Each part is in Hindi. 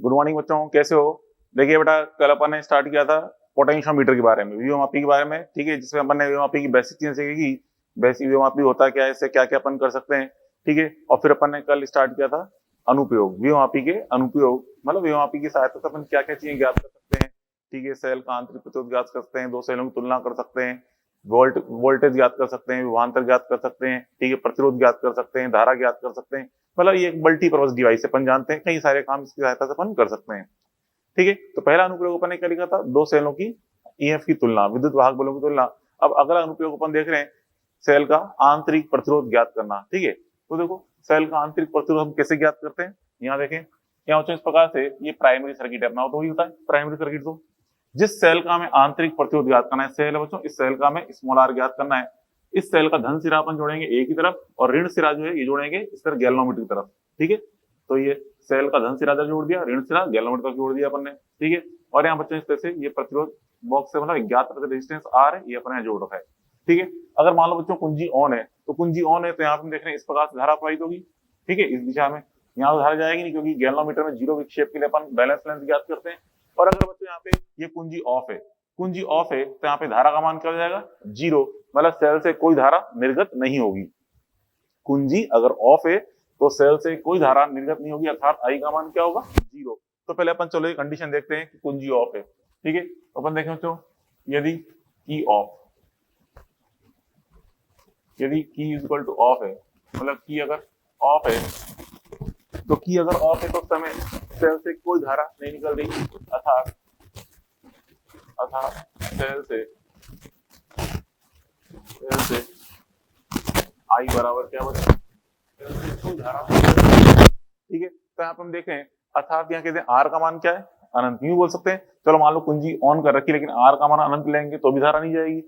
गुड मॉर्निंग बच्चों, कैसे हो? देखिए बेटा, कल अपन ने स्टार्ट किया था पोटेंशियोमीटर के बारे में, वीओमापी के बारे में। ठीक है, जिसमें अपन ने वीओमापी की बेसिक चीजें सीखी कि बेसिक वीओमापी होता क्या है, इससे क्या क्या अपन कर सकते हैं। ठीक है, और फिर अपन ने कल स्टार्ट किया था अनुप्रयोग, वीओमापी के अनुप्रयोग, मतलब वीओमापी की सहायता से अपन क्या क्या चीजें ज्ञात कर सकते हैं। ठीक है, सेल का आंतरिक प्रतिरोध ज्ञात कर सकते हैं, दो सेलों की तुलना कर सकते हैं, वोल्टेज ज्ञात कर सकते हैं, विभवांतर ज्ञात कर सकते हैं, ठीक है, प्रतिरोध ज्ञात कर सकते हैं, धारा ज्ञात कर सकते हैं। मतलब ये एक मल्टीपर्पज डिवाइस है, अपन जानते हैं कई सारे काम इसकी सहायता से अपन कर सकते हैं। ठीक है, तो पहला अनुप्रयोग अपन ने क्या लिखा था, दो सेलों की ईएफ की तुलना, विद्युत वाहक बलों की तुलना। अब अगला अनुप्रयोग अपन देख रहे हैं सेल का आंतरिक प्रतिरोध ज्ञात करना। ठीक है, तो देखो सेल का आंतरिक प्रतिरोध हम कैसे ज्ञात करते हैं, यहाँ देखें, यहाँ इस प्रकार से ये प्राइमरी सर्किट है अपना, तो वही होता है प्राइमरी सर्किट। तो जिस सेल का हमें आंतरिक प्रतिरोध ज्ञात करना है, सेल है बच्चों, इस सेल का हमें स्मॉल आर ज्ञात करना है। इस सेल का धन सिरा अपन जोड़ेंगे ए की तरफ, और ऋण सिरा जो है ये जोड़ेंगे इस तरह गैल्वेनोमीटर की तरफ। ठीक है, तो ये सेल का धन सिरा जोड़ दिया, ऋण सिरा गैल्वेनोमीटर तक जोड़ दिया अपन ने। ठीक है, और यहाँ बच्चों इस तरह से ये प्रतिरोध बॉक्स से मतलब ज्ञात रेजिस्टेंस आर है, ये अपन ने जोड़ रखा है। ठीक है, अगर मान लो बच्चों कुंजी ऑन है, तो कुंजी ऑन है तो यहाँ पे देख रहे हैं इस प्रकार से धारा प्रवाहित होगी। ठीक है, इस दिशा में यहाँ तो धारा जाएगी नहीं, क्योंकि गैल्वेनोमीटर में जीरो विक्षेप के लिए अपन बैलेंस लेंथ ज्ञात करते हैं। और अगर बच्चों यहाँ पे ये कुंजी ऑफ है, कुंजी ऑफ है, तो यहाँ पे धारा का मान क्या हो जाएगा, जीरो, मतलब सेल से कोई धारा निर्गत नहीं होगी। कुंजी अगर ऑफ है तो सेल से कोई धारा निर्गत नहीं होगी, अर्थात आई का मान क्या होगा, जीरो। तो पहले अपन चलो एक कंडीशन देखते हैं कि कुंजी ऑफ है। ठीक है, तो अपन देखें बच्चों, यदि की ऑफ, यदि की इज इक्वल टू ऑफ है, मतलब की अगर ऑफ है, तो की अगर ऑफ है तो समय सेल से कोई धारा नहीं निकल रही, अर्थात सेल से आई बराबर क्या बचा, कोई धारा। ठीक है, तो यहाँ पे हम देख रहे हैं, अर्थात यहाँ कहते हैं आर का मान क्या है, अनंत, यूं बोल सकते हैं। चलो मान लो कुंजी ऑन कर रखी, लेकिन आर का मान अनंत लेंगे तो भी धारा नहीं जाएगी,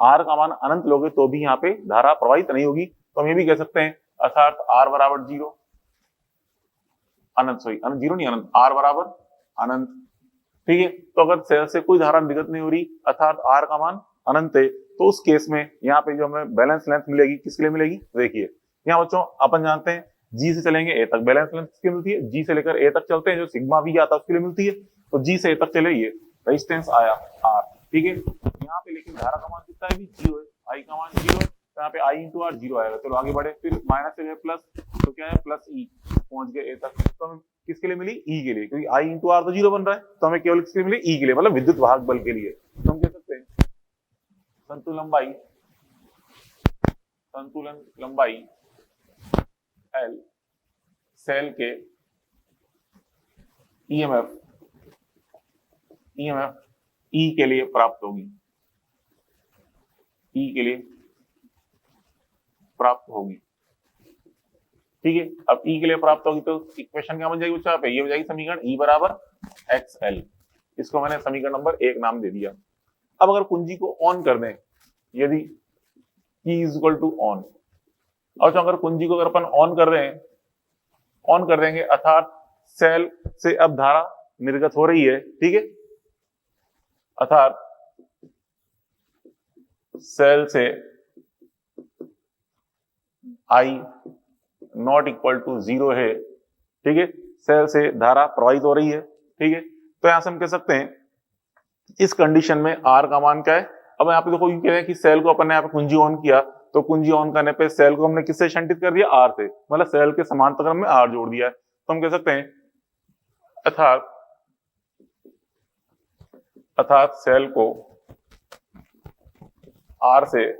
आर का मान अनंत लोगे तो भी यहाँ पे धारा प्रवाहित नहीं होगी। तो हम ये भी कह सकते हैं, अर्थात आर बराबर जीरो, अनंत, सॉरी अनंत, जीरो नहीं अनंत, आर बराबर अनंत। ठीक है, तो अगर सेल से कोई धारा निर्गत नहीं हो रही, अर्थात आर का मान अनंत है, तो उस केस में यहाँ पे जो हमें बैलेंस लेंथ मिलेगी, किसके लिए मिलेगी, देखिए यहाँ बच्चों अपन जानते हैं जी से चलेंगे ए तक, बैलेंस लेंथ किसकी मिलती है, जी से लेकर ए तक चलते हैं, जो सिग्मा भी आता है उसके लिए मिलती है। तो जी से ए तक चले, ये रेजिस्टेंस आया आर। ठीक है, यहाँ पे लेकिन धारा का मान कितना है, जीरो है, आई का मान जीरो है, तो यहाँ पे आई इंटू आर जीरो आएगा। चलो आगे बढ़े, फिर माइनस से प्लस, तो क्या है प्लस ई, पहुंच गए ए तक। तो हम किसके लिए मिली, ई के लिए, क्योंकि आई इंटू आर तो जीरो बन रहा है, तो हमें केवल किसके लिए मिली, ई के लिए, मतलब विद्युत वाहक बल के लिए। तो हम कह सकते हैं संतुलन लंबाई एल सेल के ईएमएफ ई के लिए प्राप्त होगी, ई के लिए प्राप्त होगी। ठीक है, अब ई के लिए प्राप्त होगी तो इक्वेशन क्या बन जाएगी बच्चों, पे ये हो जाएगी समीकरण ई बराबर एक्स एल, इसको मैंने समीकरण नंबर 1 नाम दे दिया। अब अगर कुंजी को ऑन कर दें, यदि की इज इक्वल टू ऑन, और अगर कुंजी को अगर अपन ऑन कर रहे हैं, ऑन कर देंगे, अर्थात सेल से अब धारा निर्गत हो रही है। ठीक है, अर्थात सेल से आई नॉट इक्वल टू जीरो है। ठीक है, सेल से धारा प्रवाहित हो रही है। ठीक है, तो यहां से हम कह सकते हैं इस कंडीशन में आर का मान क्या है। अब यहाँ पे देखो ये कह रहे हैं कि सेल को अपन ने यहाँ पे कुंजी ऑन किया, तो कुंजी ऑन करने पे सेल को हमने किससे शंटित कर दिया, आर से, मतलब सेल के समांतर क्रम में आर जोड़ दिया है। तो हम कह सकते हैं अर्थात सेल को आर से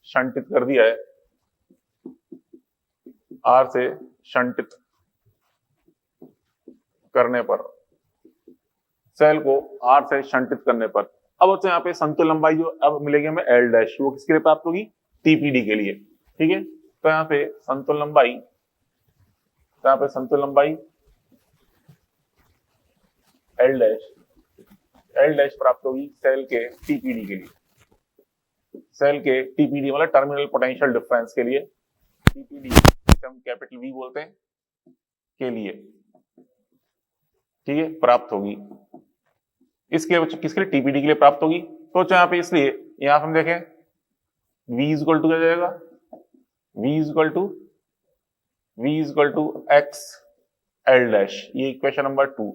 शंटित कर दिया है, आर से शंटित करने पर, सेल को आर से शंटित करने पर, अब तो यहाँ पे संतुलन लंबाई जो अब मिलेगी हमें एल डैश, वो किसके लिए प्राप्त होगी, टीपीडी के लिए। ठीक है, तो यहाँ पे संतुलन लंबाई एल डैश प्राप्त होगी सेल के टीपीडी के लिए, सेल के टीपीडी मतलब टर्मिनल पोटेंशियल डिफरेंस के लिए, टीपीडी हम कैपिटल वी बोलते हैं, के लिए। ठीक है, प्राप्त होगी, इसके लिए किसके लिए, टीपीडी के लिए प्राप्त होगी। तो यहाँ पे इसलिए यहाँ हम देखें v इक्वल टू क्या जाएगा, v equal to X L dash, ये इक्वेशन नंबर 2।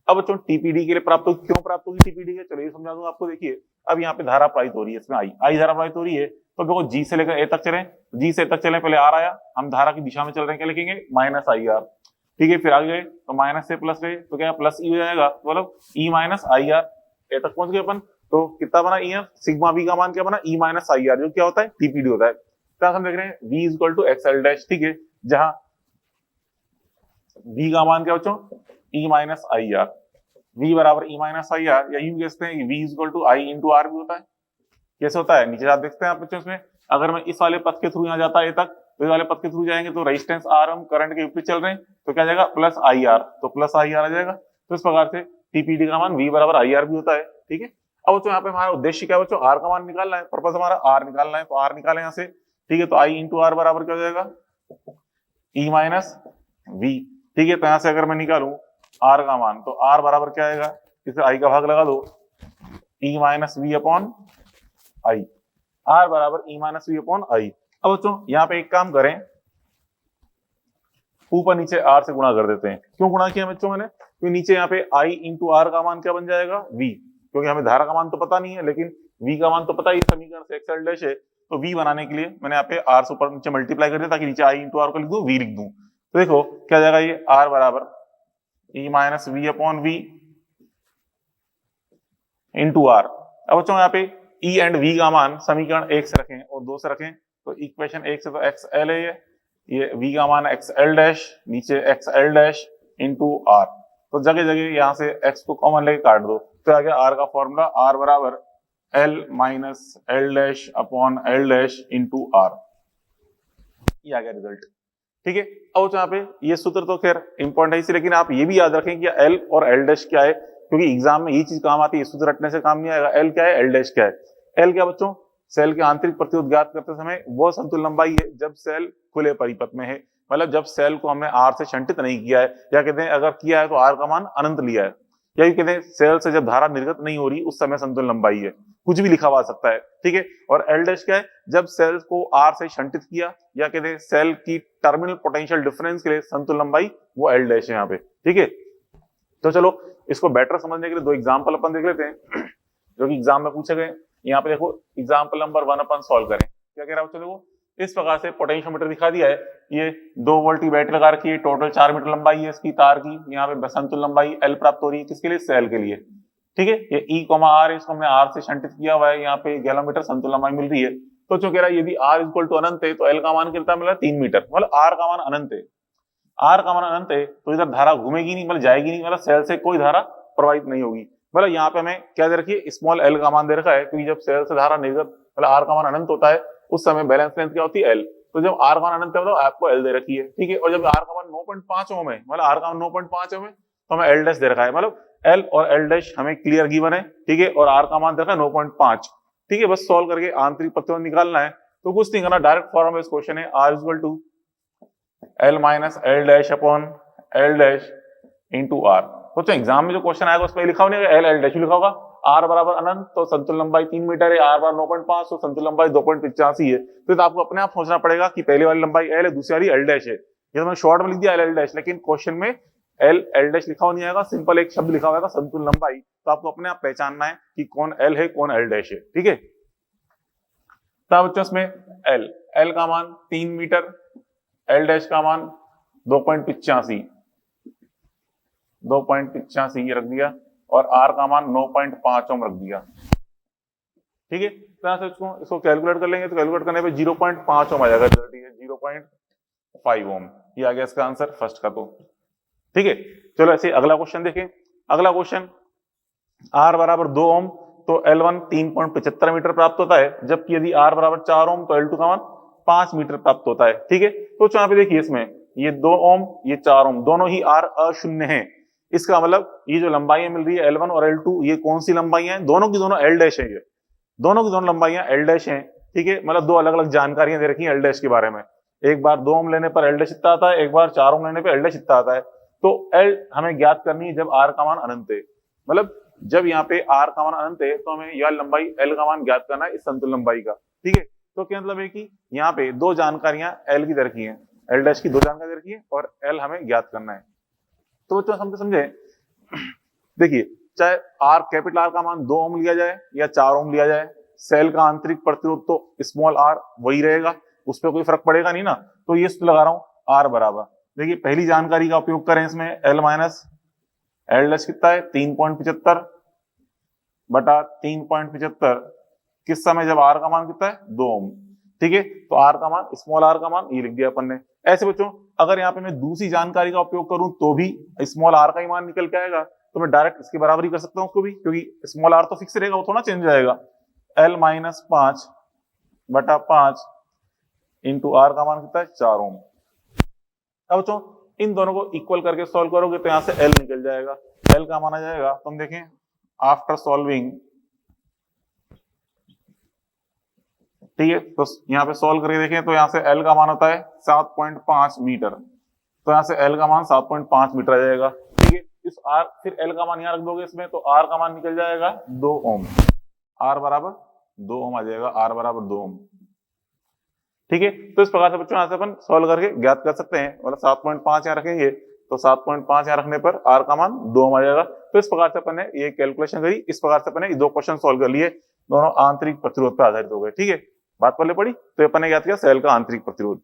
अब बच्चों टीपीडी के लिए प्राप्त होगी, क्यों प्राप्त होगी टीपीडी के, चलो ये समझा दूं आपको। देखिए अब यहाँ पे धारा प्रवाहित हो रही है, इसमें आई धारा प्रवाहित हो रही है, तो देखो जी से लेकर ए तक चले, जी से ए तक चले, पहले आर आया, हम धारा की दिशा में चल रहे हैं, क्या लिखेंगे माइनस आई आर, ठीक है। फिर आगे गए तो माइनस से प्लस गए तो क्या प्लस ई हो जाएगा, मतलब ई माइनस आई आर, ए तक पहुंच गए अपन, तो कितना बना ई आर, सिग्मा वी का मान क्या बना ई माइनस आई आर, जो क्या होता है टीपीडी होता है। क्या हम देख रहे हैं v equal to X L dash, ठीक है, जहां v का मान क्या बच्चों e minus I R, v बराबर e माइनस आई आर, या यूं कहते हैं v equal to I into R भी होता है। कैसे होता है नीचे आप देखते हैं आप बच्चों, इसमें अगर मैं इस वाले पथ के थ्रू यहाँ जाता है तक, तो इस वाले पथ के थ्रू जाएंगे तो रेजिस्टेंस आर हम करंट के विपरीत चल रहे हैं, तो क्या जाएगा प्लस आई आर, तो प्लस आई आर आ जाएगा। तो इस प्रकार से टीपीडी का मान v बराबर आई आर भी होता है, ठीक है। अब बच्चों यहाँ पे हमारा उद्देश्य क्या है बच्चों, आर का मान निकालना है, पर्पस हमारा आर निकालना है, तो आर निकाले यहाँ से, ठीक है, तो आई इंटू आर बराबर क्या हो जाएगा ई माइनस वी, ठीक है। तो यहां से अगर मैं निकालूं आर का मान, तो आर बराबर क्या आएगा, इसे आई का भाग लगा दो, E minus V upon I, R बराबर E minus V upon I. अब बच्चों यहाँ पे एक काम करें, ऊपर नीचे आर से गुणा कर देते हैं। क्यों गुणा किया बच्चों मैंने, क्योंकि नीचे यहाँ पे आई इंटू आर का मान क्या बन जाएगा वी, क्योंकि हमें धारा का मान तो पता नहीं है, लेकिन वी का मान तो पता ही समीकरण से एक्स एल डैश है, तो वी बनाने के लिए मैंने यहाँ पे आर से ऊपर नीचे मल्टीप्लाई कर दिया, ताकि नीचे आई इंटू आर को लिख दूं, वी लिख दूं। तो देखो क्या जाएगा, ये आर बराबर E minus V upon V into R. अब बच्चों यहाँ पे ई एंड वी का मान समीकरण 1 से रखें और 2 से रखें, तो इक्वेशन 1 से तो एक्स एल है, ये वी का मान एक्स एल डैश, नीचे X L dash into R, तो जगह जगह यहाँ से एक्स को कॉमन लेके काट दो, तो आ गया आर का फॉर्मूला, आर बराबर L minus L dash upon L dash into R, ये आ गया रिजल्ट, ठीक है। अब यहाँ पे ये सूत्र तो खैर इंपॉर्टेंट है इसी, लेकिन आप ये भी याद रखें कि एल और एल डैश क्या है, क्योंकि एग्जाम में ये चीज काम आती है, सूत्र रटने से काम नहीं आएगा। एल क्या है, एल डैश क्या है। एल क्या बच्चों, सेल के आंतरिक प्रतिरोध ज्ञात करते समय वो संतुलन लंबाई है जब सेल खुले परिपथ में है, मतलब जब सेल को हमने आर से शंटित नहीं किया है, या कहते हैं अगर किया है तो आर का मान अनंत लिया है, या कहते हैं सेल से जब धारा निर्गत नहीं हो रही उस समय संतुलन लंबाई है, कुछ भी लिखा हुआ सकता है, ठीक है। और एल डैश क्या है, जब सेल को आर से शंटित किया, या कहते हैं सेल की टर्मिनल पोटेंशियल डिफरेंस के लिए संतुलन लंबाई, वो एल डैश है यहाँ पे, ठीक है। तो चलो इसको बेटर समझने के लिए 2 एग्जाम्पल अपन देख लेते हैं जो कि एग्जाम में पूछे गए। यहाँ पे देखो एग्जाम्पल नंबर 1 अपन सॉल्व करें, क्या कह रहा है, देखो इस प्रकार से पोटेंशियोमीटर दिखा दिया है, ये 2 वोल्ट की बैटरी लगा रखी है, टोटल 4 मीटर लंबाई है इसकी तार की, यहाँ पे संतुलन लंबाई एल प्राप्त हो रही है, किसके लिए, सेल के लिए, ठीक है। ये ई कॉमा आर, इसको हमने आर से शंटित किया हुआ है, यहाँ पे 11 मीटर संतुलन लंबाई मिल रही है। तो जो कह रहा है यदि आर इक्वल टू अनंत है तो एल का मान कितना मिला, 3 मीटर, मतलब आर का मान अनंत है, आर का मान अनंत है तो इधर धारा घूमेगी नहीं, मतलब जाएगी नहीं, मतलब सेल से कोई धारा प्रवाहित नहीं होगी। मतलब यहाँ पे हमें क्या दे रखी है, स्मॉल एल का मान दे रखा है, क्योंकि जब सेल से धारा निर्गत मतलब आर का मान अनंत होता है उस समय बैलेंस लेंथ क्या होती है, एल। तो जब आर का मान अनंत है मतलब आपको एल दे रखी है, ठीक है। और जब आर का मान 9.5 ओम है, मतलब आर का मान 9.5 ओम है, तो हमें एल डैश दे रखा है, मतलब एल और एल डैश हमें क्लियर गिवन है, ठीक है। और आर का मान दे रखा है 9.5, ठीक है। बस सॉल्व करके आंतरिक प्रतिरोध निकालना है, तो कुछ नहीं करना, डायरेक्ट फॉर्म में इस क्वेश्चन है, R equal to L minus L dash upon L dash into R. तो एग्जाम में जो क्वेश्चन आएगा उसमें लिखा नहीं एल एल डैश लिखा होगा, आर बराबर अनंत तो संतुलन लंबाई 3 मीटर है, आर बराबर 9.5 तो संतुलन लंबाई 2.85 है। तो आपको अपने आप सोचना पड़ेगा कि पहले वाली लंबाई एल है, दूसरी वाली एल डैश है। ये तो मैंने शॉर्ट में लिख दिया एल एल डैश, लेकिन क्वेश्चन में एल एल डैश लिखा नहीं आएगा, सिंपल एक शब्द लिखा होगा संतुलन लंबाई, तो आपको अपने आप पहचानना है कि कौन एल है कौन एल डैश है, ठीक है। तब बच्चों इसमें एल एल का मान 3 मीटर, एल डैश का मान 2.85 ये रख दिया, और आर का मान 9.5 ओम रख दिया, ठीक है। तो इसको कैलकुलेट कर लेंगे, तो कैलकुलेट करने पे 0.5 ओम आ जाएगा, 0.5 ओम, ये आ गया इसका आंसर फर्स्ट का, तो ठीक है। चलो ऐसे अगला क्वेश्चन देखें। अगला क्वेश्चन, आर बराबर 2 ओम तो L1 3.75 मीटर प्राप्त होता है, जबकि यदि आर बराबर 4 ओम तो L2 का मान 5 मीटर प्राप्त होता है, ठीक है। तो यहाँ पे देखिए इसमें ये 2 ओम ये 4 ओम दोनों ही आर अशून्य है, इसका मतलब ये जो लंबाइयां मिल रही है L1 और L2 ये कौन सी लंबाइयां हैं, दोनों की दोनों एल डैश है, ये दोनों की दोनों लंबाइयां एल डैश हैं, ठीक है। मतलब 2 अलग अलग जानकारियां दे रखी हैं एल डैश के बारे में, एक बार 2 ओम लेने पर एल डैश इतना आता है, एक बार 4 ओम लेने पर एल डैश इतना आता है। तो एल हमें ज्ञात करनी है जब आर का मान अनंत है, मतलब जब यहाँ पे आर का मान अनंत है तो हमें यह लंबाई एल का मान ज्ञात करना है इस संतुलन लंबाई का, ठीक है। तो क्या मतलब है कि यहाँ पे 2 जानकारियां एल की दे रखी हैं, एल डैश की 2 जानकारी दे रखी है और एल हमें ज्ञात करना है। तो बच्चों समझे देखिए चाहे आर कैपिटल आर का मान 2 ओम लिया जाए या 4 ओम लिया जाए, सेल का आंतरिक प्रतिरोध तो स्मॉल आर वही रहेगा, उस पर कोई फर्क पड़ेगा नहीं ना। तो ये लगा रहा हूं आर बराबर, देखिए पहली जानकारी का उपयोग करें इसमें, एल माइनस एल डैश कितना है 3.75 बटा 3.75 किस समय, जब आर का मान कितना है 2 ओम। ठीक है, तो आर का मान, स्मॉल आर का मान ये लिख दिया अपन ने। ऐसे बच्चों अगर यहाँ पे मैं दूसरी जानकारी का उपयोग करूं तो भी स्मॉल आर का ही मान निकल के आएगा, तो मैं डायरेक्ट इसकी बराबरी कर सकता हूं उसको भी, क्योंकि स्मॉल आर तो फिक्स रहेगा, वो थोड़ा चेंज हो जाएगा। एल माइनस 5 बटा 5 इंटू आर का मान कितना है 4 ओम। अब बच्चों इन दोनों को इक्वल करके सॉल्व करोगे तो यहाँ से एल निकल जाएगा, एल का मान आ जाएगा, तुम देखें आफ्टर सॉल्विंग, ठीक है, तो यहाँ पे सॉल्व करके देखें तो यहाँ से एल का मान होता है 7.5 मीटर, तो यहाँ से एल का मान 7.5 मीटर आ जाएगा। ठीक है, इस आर, फिर एल का मान यहाँ रख दोगे इसमें, तो आर का मान निकल जाएगा 2 ओम, आर बराबर 2 ओम आ जाएगा, आर बराबर 2 ओम। ठीक है, तो इस प्रकार से बच्चों यहाँ से अपन सॉल्व करके ज्ञात कर सकते हैं, मतलब 7.5 यहाँ रखेंगे तो 7.5 यहाँ रखने पर आर का मान 2 ओम आ जाएगा। तो इस प्रकार से अपन ने ये कैलकुलेशन करी, इस प्रकार से अपन ने 2 क्वेश्चन सॉल्व कर लिए, दोनों आंतरिक प्रतिरोध पर आधारित हो गए। ठीक है, बात पहले पड़ी, तो अपन ने ज्ञात किया सेल का आंतरिक प्रतिरोध।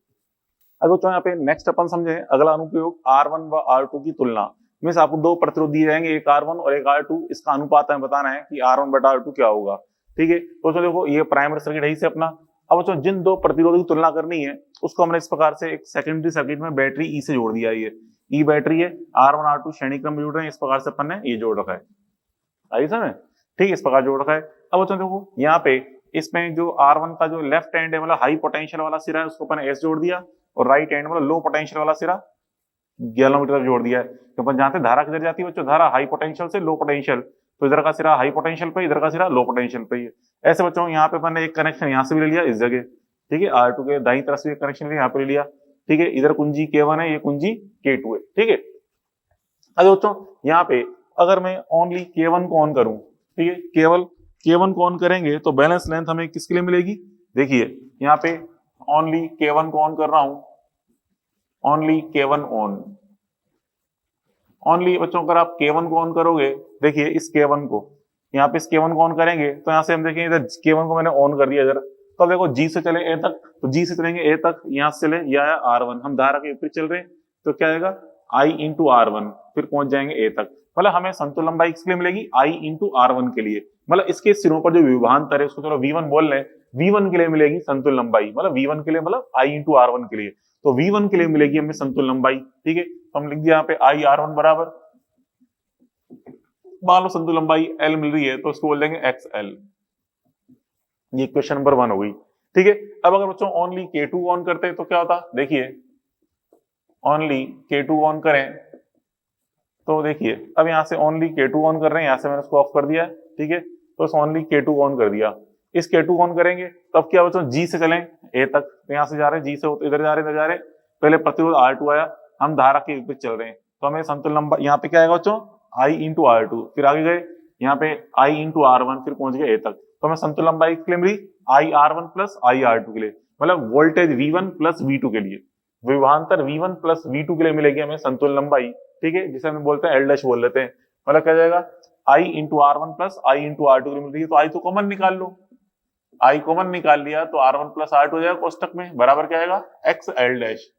अब बच्चों यहाँ पे नेक्स्ट अपन समझे अगला अनुप्रयोग R1 व R2 की तुलना। मींस आपको 2 प्रतिरोध दिए जाएंगे, एक R1 और एक R2, इसका अनुपात हमें बताना है कि R1 बटा R2 क्या होगा। ठीक है, तो देखो ये प्राइमरी सर्किट है इसे अपना। अब बच्चों जिन 2 प्रतिरोधों की तुलना करनी है उसको हमने इस प्रकार से एक सेकेंडरी सर्किट में बैटरी ई से जोड़ दिया है, ये ई बैटरी है, R1 R2 श्रेणी क्रम में जोड़ रहे हैं, इस प्रकार से अपन ने ये जोड़ रखा है, आई समझ। ठीक है, इस प्रकार जोड़ रखा है। अब बच्चों देखो यहाँ पे इसमें जो R1 का जो लेफ्ट एंड है, मतलब हाई पोटेंशियल वाला सिरा है, उसको अपन एस जोड़ दिया, और राइट एंड मतलब लो पोटेंशियल वाला सिरा गैलोमीटर जोड़ दिया है। तो अपन जानते हैं धारा किधर जाती है बच्चों, धारा हाई पोटेंशियल से लो पोटेंशियल, तो इधर का सिरा हाई पोटेंशियल पे, इधर का सिरा लो पोटेंशियल पे ही है। ऐसे बच्चों यहाँ पे अपन ने एक कनेक्शन यहाँ से भी ले लिया इस जगह, ठीक है, R2 के दाईं तरफ से एक कनेक्शन यहाँ पे ले लिया। ठीक है, इधर कुंजी K1 है, ये कुंजी K2 है। ठीक है, अब बच्चों यहाँ पे अगर मैं ओनली K1 को ऑन करूं, ठीक है, केवल K1 को ऑन करेंगे तो बैलेंस लेंथ हमें किसके लिए मिलेगी, देखिए यहाँ पे ओनली K1 को ऑन कर रहा हूं, ओनली K1 ऑन, ओनली बच्चों अगर आप K1 को ऑन करोगे, देखिए इस K1 को, यहाँ पे इस K1 को ऑन करेंगे तो यहाँ से हम देखेंगे इधर K1 को मैंने ऑन कर दिया इधर, तो अब देखो G से चले A तक, तो G से चलेंगे A तक, यहाँ से चले या R1, हम धारा के विपरीत चल रहे हैं, तो क्या आएगा I इंटू R1, फिर पहुंच जाएंगे A तक। मतलब हमें संतुलन लंबाई किसके लिए मिलेगी, I इंटू R1 के लिए, मतलब इसके सिरों पर जो विभवांतर है उसको चलो V1 बोल रहे हैं, V1 के लिए मिलेगी संतुलन लंबाई, मतलब V1 के लिए मतलब I इंटू R1 के लिए, तो V1 के लिए मिलेगी हमें संतुलन लंबाई। ठीक है, तो हम लिख दिया यहाँ पे I R1 बराबर, मान लो संतुलन लंबाई L मिल रही है तो इसको बोल देंगे XL, ये क्वेश्चन नंबर 1 हो गई। ठीक है, अब अगर बच्चों ओनली K2 ऑन करते हैं तो क्या होता, देखिए ओनली K2 ऑन करें तो देखिए अब यहाँ से ओनली K2 ऑन कर रहे हैं, यहाँ से मैंने उसको ऑफ कर दिया। ठीक है, तो ओनली K2 ऑन कर दिया, इस K2 ऑन करेंगे तो अब क्या बच्चों G से चलें A तक, तो यहाँ से जा रहे हैं G से इधर जा रहे हैं, इधर जा रहे हैं, पहले प्रतिरोध R2 आया, हम धारा के विपरीत चल रहे हैं, तो हमें संतुलन लंबाई यहाँ पे क्या आएगा बच्चों I इंटू R2, फिर आगे गए यहाँ पे I इंटू R1, फिर पहुंच गए A तक, तो हमें संतुलन लंबाई के लिए मिली I R1 plus I R2 के लिए, मतलब वोल्टेज V1 प्लस V2 के लिए, विभवांतर V1 प्लस V2 के लिए मिलेगी हमें संतुलन लंबाई। ठीक है, जिसे हम बोलते हैं L डैश बोल लेते हैं, मतलब क्या जाएगा I into R1 plus I into R2 के लिए मिल रही है, तो I तो कॉमन निकाल लो, I कॉमन निकाल लिया तो R1 प्लस R2 हो जाएगा कोष्टक में, बराबर क्या आएगा XL डैश,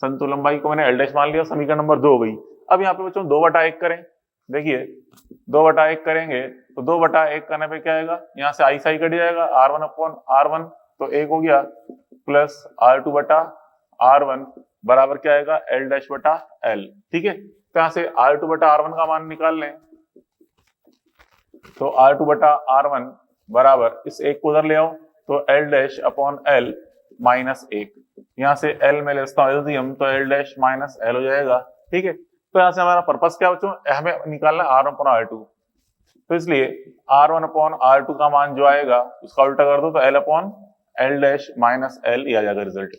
संतुलन लंबाई को मैंने L डैश मान लिया, समीकरण नंबर 2 हो गई। अब यहाँ पे बच्चों 2/1 करें, देखिए 2/1 करेंगे तो 2/1 करने पे क्या आएगा, यहाँ से I साई कट जाएगा, R1 अपॉन R1 तो 1 हो गया, प्लस R2 बटा R1 बराबर क्या आएगा L डैश बटा L। ठीक है, तो यहाँ से R2 बटा R1 का मान निकाल लें, तो R2 बटा R1 बराबर इस एक को उधर ले आओ तो L dash upon L minus 1, यहाँ से L में लेता हूँ एलसीएम तो L डैश माइनस L हो जाएगा। ठीक है, तो यहाँ से हमारा पर्पस क्या बच्चों, हमें निकालना है R1 अपॉन R2, तो इसलिए R1 अपॉन R2 का मान जो आएगा उसका उल्टा कर दो तो L upon L dash minus L ये आ जाएगा रिजल्ट।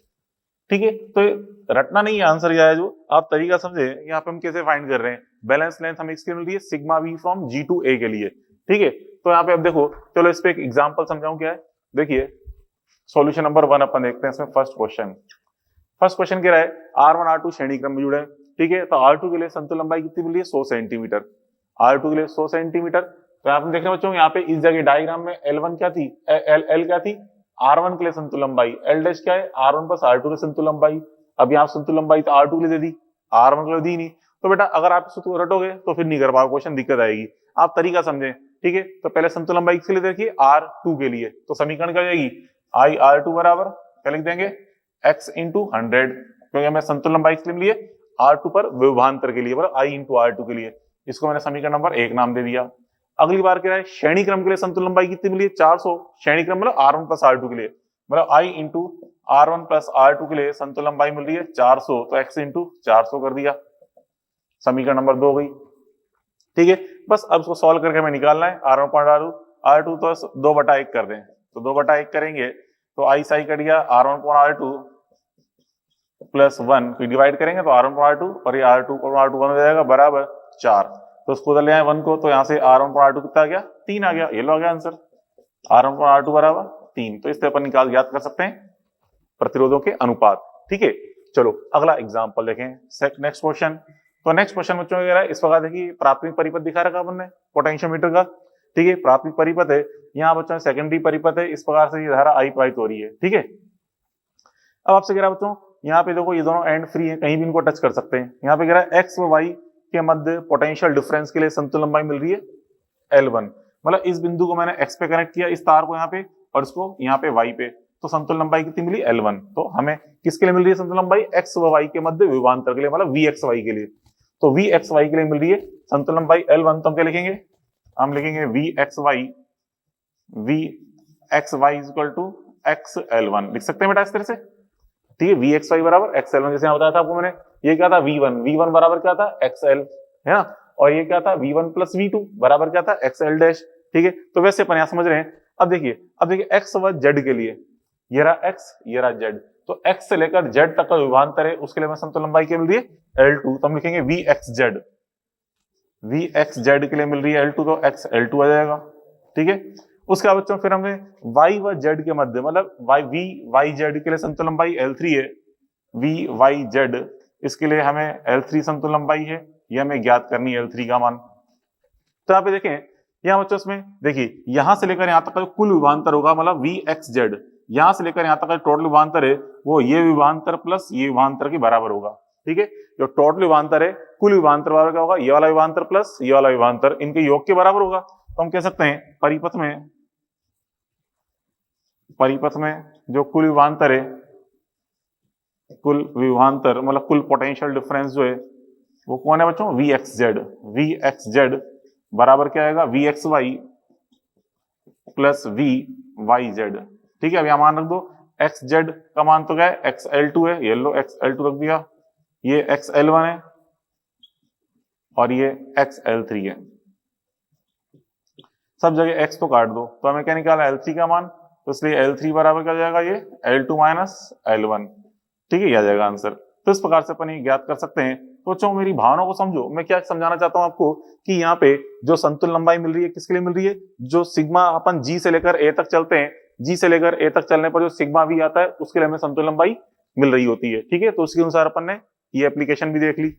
ठीक है, तो रटना नहीं है, आंसर ये है, जो आप तरीका समझे यहाँ पे हम कैसे फाइंड कर रहे हैं, बैलेंस लेंथ हमें इसके मिल रही है sigma V from G to A के लिए। ठीक है, तो यहाँ पे अब देखो, चलो इस पे एक एग्जांपल समझाऊं क्या है, देखिए सॉल्यूशन नंबर 1 अपन देखते हैं इसमें। फर्स्ट क्वेश्चन कह रहा है R1 R2 श्रेणी क्रम में जुड़े। ठीक है, तो R2 के लिए संतुलन लंबाई कितनी मिल रही है 100 सेंटीमीटर, R2 के लिए 100 सेंटीमीटर। तो यहाँ पे देख रहे हैं बच्चों, यहाँ पे इस जगह डायग्राम में L1 क्या थी, L क्या थी, R1 के लिए संतुल लंबाई, L डैश क्या है, R1 प्लस R2 के संतुल लंबाई। अब यहाँ संतुल लंबाई तो R2 के लिए दे दी, R1 के लिए दी नहीं। तो बेटा अगर आप इसको रटोगे तो फिर नहीं कर पाओगे, क्वेश्चन दिक्कत आएगी। आप तरीका समझें, ठीक है। तो पहले संतुल लंबाई किसके लिए देखिए, R2 के लिए। तो समीकरण क्या हो जाएगी, I R2 बराबर क्या लिख देंगे, x इंटू 100, क्योंकि हमें संतुल लंबाई किसके लिए मिली है, R2 पर विभवांतर के लिए, बराबर I इंटू R2 के लिए। इसको मैंने समीकरण नंबर 1 नाम दे दिया। अगली बार क्या है, श्रेणी क्रम के लिए संतुल लंबाई कितनी मिली है, 400। श्रेणी क्रम मतलब R1 प्लस R2 के लिए, मतलब I into R1 plus R2 के लिए संतुल लंबाई मिल रही है 400, तो x इंटू 400 कर दिया, समीकरण नंबर 2 हो गई, ठीक है। बस अब इसको सॉल्व करके हमें निकालना है R1 पॉइंट R2 तो 2/1 कर दें, तो 2/1 करेंगे तो आई साई कट गया, R1 पॉइंट R2 प्लस 1, फिर डिवाइड करेंगे तो R1 पॉइंट R2 और ये R2 पॉइंट R2 1 हो जाएगा बराबर 4। तो उसको उधर ले आए 1 को, तो यहाँ से R1 पॉइंट R2 कितना आ गया, 3 आ गया, ये लो आ गया आंसर, R1 पॉइंट R2 बराबर 3। तो इससे अपन निकाल याद कर सकते हैं प्रतिरोधों के अनुपात, ठीक है। चलो अगला एग्जांपल देखें, नेक्स्ट क्वेश्चन। तो नेक्स्ट क्वेश्चन बच्चों क्या है, इस प्रकार देखिए, प्राथमिक परिपथ दिखा रखा अपन ने पोटेंशियोमीटर का, ठीक है। प्राथमिक परिपथ है, यहाँ बच्चों सेकेंडरी परिपथ है, इस प्रकार से ये धारा I प्रवाहित हो रही है, ठीक है। अब आपसे कह रहा है बच्चों, यहाँ पे देखो ये दोनों एंड फ्री है, कहीं भी इनको टच कर सकते हैं। यहाँ पे कह रहा है एक्स व वाई के मध्य पोटेंशियल डिफरेंस के लिए संतुल लंबाई मिल रही है L1, मतलब इस बिंदु को मैंने एक्स पे कनेक्ट किया, इस तार को यहाँ पे, और इसको यहाँ पे वाई पे, तो संतुल लंबाई कितनी मिली L1। तो हमें किसके लिए मिल रही है संतुल लंबाई, एक्स व वाई के मध्य विभवांतर के लिए, मतलब VXY के लिए। तो VXY के लिए मिल रही है संतुल लंबाई L1, तो हम क्या लिखेंगे, हम लिखेंगे VXY is equal to XL1, लिख सकते हैं बेटा इस तरह से, ठीक है। VXY बराबर XL1, जैसे यहाँ बताया था आपको मैंने, ये क्या था V1 बराबर क्या था XL, है ना, और ये क्या था V1 प्लस V2 बराबर क्या था XL डैश, ठीक है। तो वैसे अपन यहाँ समझ रहे हैं। अब देखिए x व z के लिए, ये रहा x, ये रहा z, तो x से लेकर z तक का विभवांतर है, उसके लिए हमें संतुल लंबाई क्या मिल रही है L2, तो हम लिखेंगे VXZ के लिए मिल रही है L2, तो XL2 आ जाएगा, ठीक है। उसके बाद बच्चों फिर हमें y व z के मध्य, मतलब VYZ के लिए संतुल लंबाई L3 है, VYZ इसके लिए हमें L3 संतुल लंबाई है, ये हमें ज्ञात करनी है L3 का मान। तो यहाँ पे देखें, यहाँ बच्चों इसमें देखिए, यहां से लेकर यहाँ तक का कुल विभवांतर होगा, मतलब VXZ, यहां से लेकर यहाँ तक का टोटल विभवांतर है वो ये विभवांतर प्लस ये विभवांतर के बराबर होगा, ठीक है। जो टोटल विभवांतर है, कुल विभवांतर बराबर क्या होगा, ये वाला विभवांतर प्लस ये वाला विभवांतर, इनके योग के बराबर होगा। तो हम कह सकते हैं परिपथ में जो कुल विभवांतर है, कुल विभवांतर मतलब कुल पोटेंशियल डिफरेंस जो है वो कौन है बच्चों, VXZ बराबर क्या आएगा, VXY प्लस VYZ, ठीक है। अब यहां मान रख दो, XZ का मान तो क्या है, XL2 है, ये लो XL2 रख दिया, ये XL1 है और ये XL3 है, सब जगह x तो काट दो, तो हमें क्या निकाला L3 का मान, तो इसलिए L3 बराबर क्या जाएगा, ये L2 माइनस L1, ठीक है, ये आ जाएगा आंसर। तो इस प्रकार से अपन ये ज्ञात कर सकते हैं। तो बच्चों मेरी भावनाओं को समझो, मैं क्या समझाना चाहता हूं आपको कि यहाँ पे जो संतुल लंबाई मिल रही है किसके लिए मिल रही है, जो सिग्मा अपन G से लेकर A तक चलते हैं, G से लेकर A तक चलने पर जो सिग्मा V आता है उसके लिए हमें संतुल लंबाई मिल रही होती है, ठीक है। तो उसके अनुसार अपन ने ये एप्लीकेशन भी देख ली।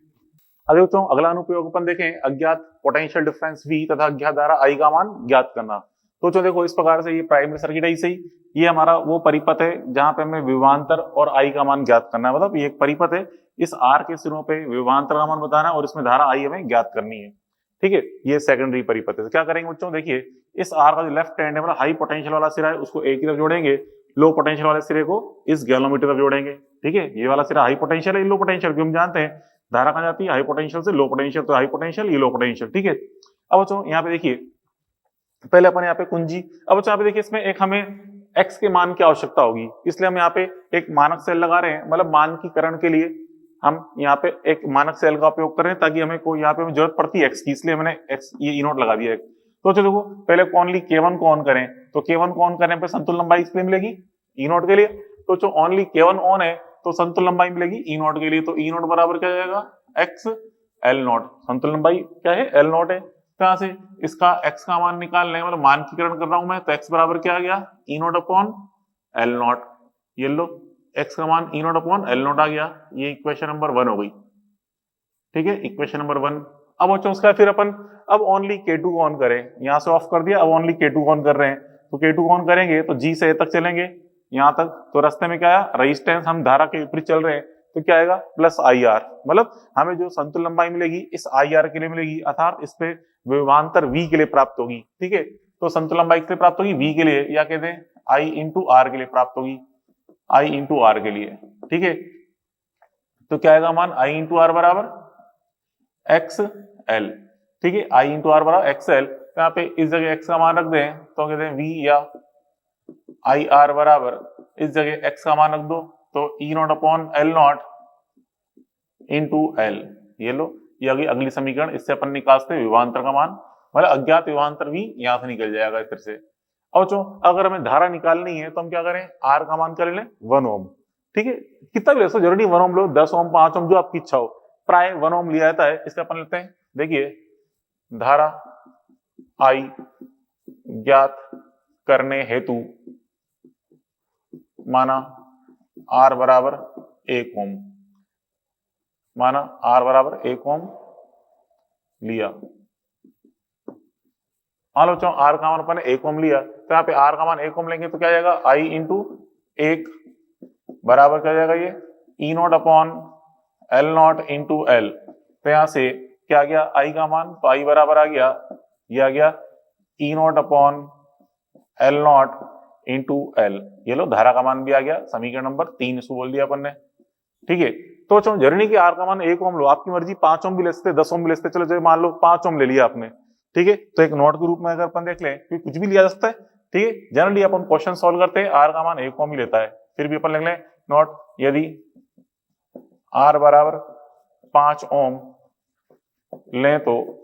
अगर बच्चों अगला अनुप्रयोग अपन देखें, अज्ञात पोटेंशियल डिफरेंस V तथा अज्ञात धारा I का मान ज्ञात करना। तो जो देखो इस प्रकार से ये प्राइमरी सर्किट है, सही, ये हमारा वो परिपथ है जहां पे हमें विभवांतर और I का मान ज्ञात करना है, मतलब ये एक परिपथ है, इस R के सिरों पे विभवांतर का मान बताना है और इसमें धारा I हमें ज्ञात करनी है, ठीक है। ये सेकेंडरी परिपथ है। तो क्या करेंगे बच्चों, देखिए इस R का जो लेफ्ट हैंड है, मतलब हाई पोटेंशियल वाला सिरा है, उसको A की तरफ जोड़ेंगे, लो पोटेंशियल वाले सिरे को इस गैलोमीटर तरफ जोड़ेंगे, ठीक है। ये वाला सिरा हाई पोटेंशियल है, लो पोटेंशियल, क्योंकि हम जानते हैं धारा कहाँ जाती है, हाई पोटेंशियल से लो पोटेंशियल, तो हाई पोटेंशियल ये लो पोटेंशियल, ठीक है। अब बच्चों यहाँ पे देखिए, पहले अपन यहाँ पे कुंजी, अब बच्चों यहाँ पे देखिए इसमें एक हमें x के मान की आवश्यकता होगी, इसलिए हम यहाँ पे एक मानक सेल लगा रहे हैं, मतलब मानकीकरण के लिए हम यहाँ पे एक मानक सेल का उपयोग कर रहे हैं, ताकि हमें कोई यहाँ पे हमें जरूरत पड़ती है x की, इसलिए मैंने x ये E0 लगा दिया है। तो चलो देखो पहले ओनली K1 को ऑन करें, तो K1 को ऑन करने पे संतुल लंबाई किस लिए मिलेगी, E0 के लिए। तो जो ओनली K1 ऑन है तो संतुल लंबाई मिलेगी E0 के लिए, तो E0 बराबर क्या जाएगा, x L0, संतुल लंबाई क्या है, L0 है। कहां से इसका x का मान निकाल लें, मतलब मानकीकरण कर रहा हूं मैं, तो x बराबर क्या आ गया, E0 अपॉन L0, ये लो x का मान E0 अपॉन L0 आ गया, ये इक्वेशन नंबर 1 हो गई, ठीक है, इक्वेशन नंबर 1। अब बच्चों उसका फिर अपन अब ओनली K2 को ऑन करें, यहाँ से ऑफ कर दिया, अब ओनली K2 को ऑन कर रहे हैं, तो K2 को ऑन करेंगे तो G से A तक चलेंगे यहाँ तक, तो रास्ते में क्या आया, रेजिस्टेंस हम धारा के विपरीत चल रहे हैं तो क्या आएगा प्लस IR, मतलब हमें जो संतुलन लंबाई मिलेगी इस IR के लिए मिलेगी, अर्थात इस पे विभवांतर V के लिए प्राप्त होगी। ठीक है, तो संतुलन लंबाई के लिए प्राप्त होगी V के लिए, या कहते हैं I इंटू R के लिए प्राप्त होगी, I इंटू R के लिए। ठीक है, तो क्या आएगा मान I इंटू R बराबर XL। ठीक है, I इंटू R बराबर XL, तो यहाँ पे इस जगह X का मान रख दें तो कहते हैं V या IR बराबर इस जगह X का मान रख दो तो E not upon L not into L। ये लो, ये अगली समीकरण, इससे अपन निकालते विभवांतर का मान, मतलब अज्ञात विभवांतर भी यहाँ से निकल जाएगा इस तरह से। अब जो अगर हमें धारा निकालनी है तो हम क्या करें, R का मान कर लें 1 ओम। ठीक है, कितना भी ले सकते, जरूरी 1 ओम लो, 10 ओम, 5 ओम, जो आपकी इच्छा हो, प्राय 1 ओम लिया जाता है। इससे अपन लेते हैं, देखिए धारा I ज्ञात करने हेतु माना R बराबर 1 ओम, माना R बराबर 1 ओम लिया। मान लो R का मान अपन 1 ओम लिया, तो यहाँ पे R का मान 1 ओम लेंगे तो क्या जाएगा I इंटू 1 बराबर क्या जाएगा, ये E not upon L not into L। तो यहाँ से क्या आ गया I का मान, तो I बराबर आ गया, ये आ गया E not upon L not into L। ये लो धारा का मान भी आ गया, समीकरण नंबर 3 इसको बोल दिया अपन ने। ठीक है, तो जरूरी नहीं कि R का मान 1 ओम लो, आपकी मर्जी 5 ओम भी ले सकते, 10 ओम भी ले सकते, चलो जो मान लो 5 ओम ले लिया आपने। ठीक है, तो एक नोट के रूप में अगर अपन देख लें कि कुछ भी लिया जा सकता है। ठीक है, जनरली अपन क्वेश्चन सॉल्व करते हैं R का मान 1 ओम ही लेता है, फिर भी अपन लिख लें नोट, यदि R बराबर 5 ओम लें तो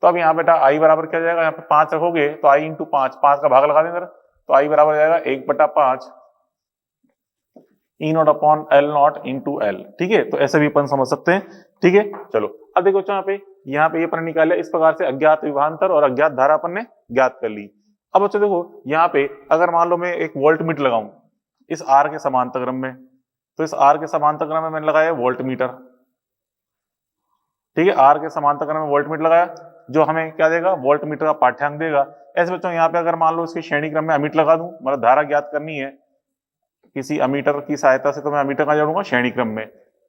अब यहाँ बेटा I बराबर क्या जाएगा, यहाँ पे 5 रखोगे तो I इंटू 5, 5 का भाग लगा देंगे तो I बराबर जाएगा 1/5 E not upon L not into L। ठीक है, तो ऐसे भी अपन समझ सकते हैं। ठीक है, चलो अब देखो यहाँ पे ये अपन निकाले, इस प्रकार से अज्ञात विभवांतर और अज्ञात धारा अपन ने ज्ञात कर ली। अब बच्चों देखो यहाँ पे अगर मान लो मैं एक वोल्ट मीटर लगाऊं इस R के समांतर क्रम में, तो इस R के समांतर क्रम में मैंने लगाया वोल्ट मीटर। ठीक है, R के समांतर क्रम में वोल्ट मीटर लगाया, जो हमें क्या देगा, वोल्ट मीटर का पाठ्यांक देगा। ऐसे बच्चों यहाँ पे अगर मान लो इसके श्रेणी क्रम में अमीटर लगा दूं, मतलब धारा ज्ञात करनी है किसी अमीटर की सहायता से, तो मैं अमीटर का जोड़ूंगा श्रेणी क्रम में।